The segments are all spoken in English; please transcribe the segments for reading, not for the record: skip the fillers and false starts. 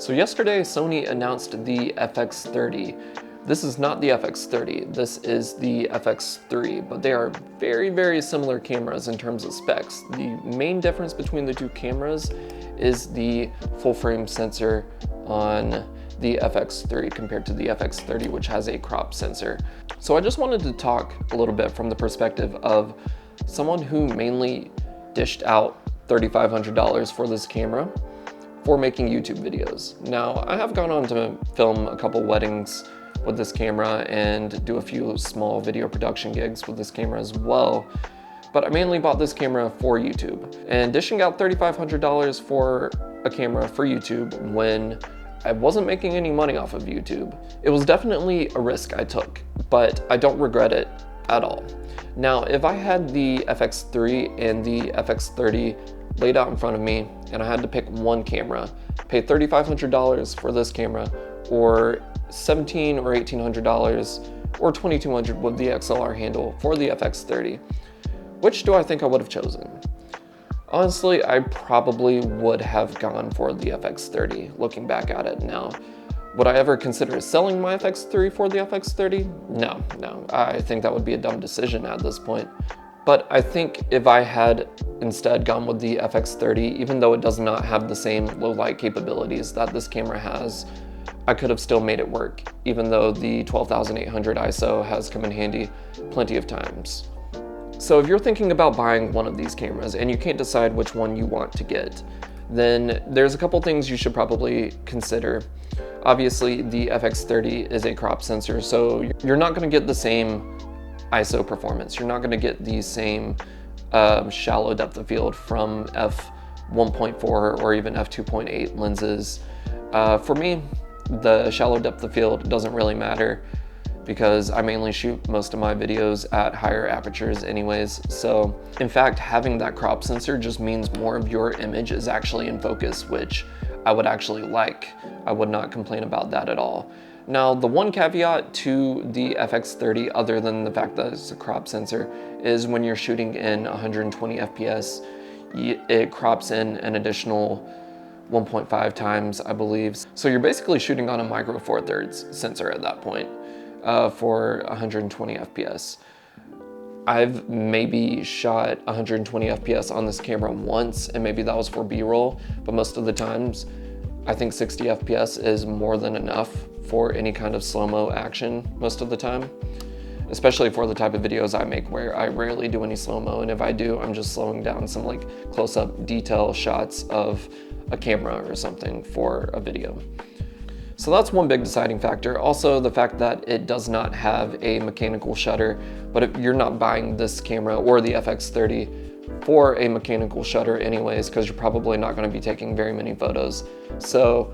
So yesterday, Sony announced the FX30. This is not the FX30, this is the FX3, but they are very, very similar cameras in terms of specs. The main difference between the two cameras is the full frame sensor on the FX3 compared to the FX30, which has a crop sensor. So I just wanted to talk a little bit from the perspective of someone who mainly dished out $3,500 for this camera for making YouTube videos. Now, I have gone on to film a couple weddings with this camera and do a few small video production gigs with this camera as well, but I mainly bought this camera for YouTube. And dishing out $3,500 for a camera for YouTube when I wasn't making any money off of YouTube, it was definitely a risk I took, but I don't regret it at all. Now, if I had the FX3 and the FX30 laid out in front of me and I had to pick one camera, pay $3,500 for this camera, or $1,700 or $1,800 or $2,200 with the XLR handle for the FX30, which do I think I would have chosen? Honestly, I probably would have gone for the FX30 looking back at it now. Would I ever consider selling my FX3 for the FX30? No, I think that would be a dumb decision at this point. But I think if I had instead gone with the FX30, even though it does not have the same low light capabilities that this camera has, I could have still made it work, even though the 12,800 ISO has come in handy plenty of times. So if you're thinking about buying one of these cameras and you can't decide which one you want to get, then there's a couple things you should probably consider. Obviously, the FX30 is a crop sensor, so you're not going to get the same ISO performance. You're not going to get the same shallow depth of field from f1.4 or even f2.8 lenses. For me, the shallow depth of field doesn't really matter because I mainly shoot most of my videos at higher apertures anyways. So in fact, having that crop sensor just means more of your image is actually in focus, which I would actually like. I would not complain about that at all. Now, the one caveat to the FX30, other than the fact that it's a crop sensor, is when you're shooting in 120 FPS, it crops in an additional 1.5 times, I believe. So you're basically shooting on a micro four thirds sensor at that point for 120 FPS. I've maybe shot 120 FPS on this camera once, and maybe that was for B-roll, but most of the times, I think 60 FPS is more than enough for any kind of slow-mo action most of the time, especially for the type of videos I make where I rarely do any slow-mo, and if I do, I'm just slowing down some like close-up detail shots of a camera or something for a video. So that's one big deciding factor. Also, the fact that it does not have a mechanical shutter, but if you're not buying this camera or the FX30 for a mechanical shutter anyways, because you're probably not going to be taking very many photos. So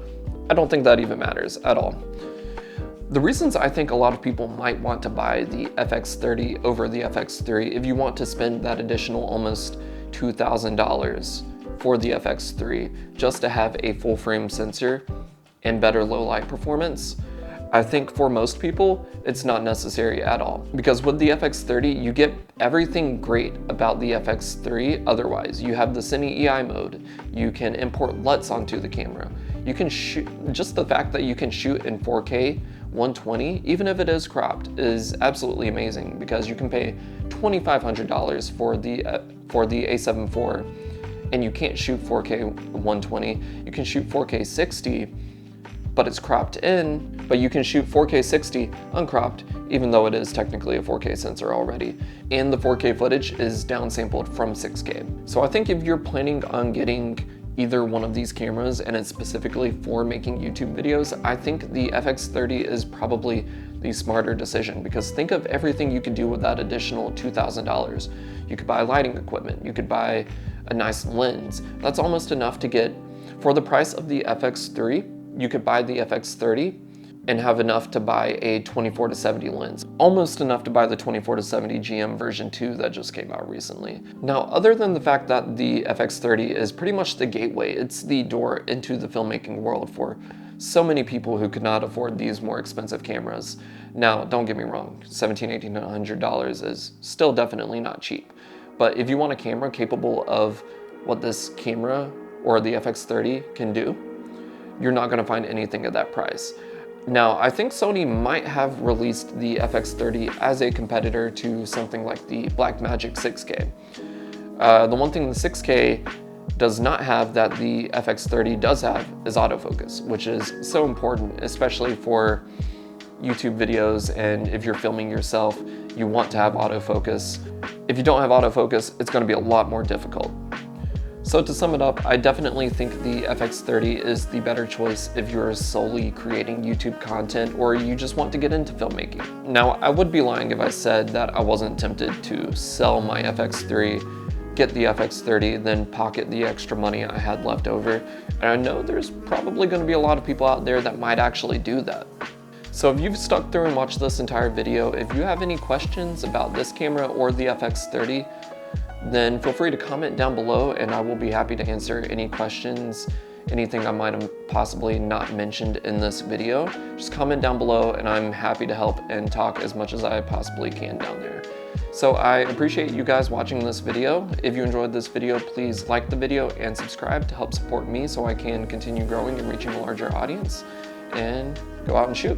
I don't think that even matters at all. The reasons I think a lot of people might want to buy the FX30 over the FX3, if you want to spend that additional almost $2,000 for the FX3 just to have a full frame sensor and better low light performance, I think for most people, it's not necessary at all. Because with the FX30, you get everything great about the FX3 otherwise. You have the Cine EI mode, you can import LUTs onto the camera, you can shoot, just the fact that you can shoot in 4K 120, even if it is cropped, is absolutely amazing because you can pay $2,500 for the A7 IV and you can't shoot 4K 120, you can shoot 4K 60, but it's cropped in, but you can shoot 4K 60 uncropped, even though it is technically a 4K sensor already. And the 4K footage is downsampled from 6K. So I think if you're planning on getting either one of these cameras and it's specifically for making YouTube videos, I think the FX30 is probably the smarter decision because think of everything you could do with that additional $2,000. You could buy lighting equipment, you could buy a nice lens. That's almost enough to get, for the price of the FX3, you could buy the FX30 and have enough to buy a 24-70 lens. Almost enough to buy the 24-70 GM version 2 that just came out recently. Now, other than the fact that the FX30 is pretty much the gateway, it's the door into the filmmaking world for so many people who could not afford these more expensive cameras. Now, don't get me wrong, $1,700, $1,800 is still definitely not cheap. But if you want a camera capable of what this camera or the FX30 can do, you're not going to find anything at that price. Now, I think Sony might have released the FX30 as a competitor to something like the Blackmagic 6K. The one thing the 6K does not have that the FX30 does have is autofocus, which is so important, especially for YouTube videos, and if you're filming yourself, you want to have autofocus. If you don't have autofocus, it's going to be a lot more difficult. So to sum it up, I definitely think the FX30 is the better choice if you're solely creating YouTube content or you just want to get into filmmaking. Now, I would be lying if I said that I wasn't tempted to sell my FX3, get the FX30, then pocket the extra money I had left over. And I know there's probably going to be a lot of people out there that might actually do that. So if you've stuck through and watched this entire video, if you have any questions about this camera or the FX30, then feel free to comment down below and I will be happy to answer any questions, anything I might have possibly not mentioned in this video. Just comment down below and I'm happy to help and talk as much as I possibly can down there. So I appreciate you guys watching this video. If you enjoyed this video, please like the video and subscribe to help support me so I can continue growing and reaching a larger audience. And go out and shoot.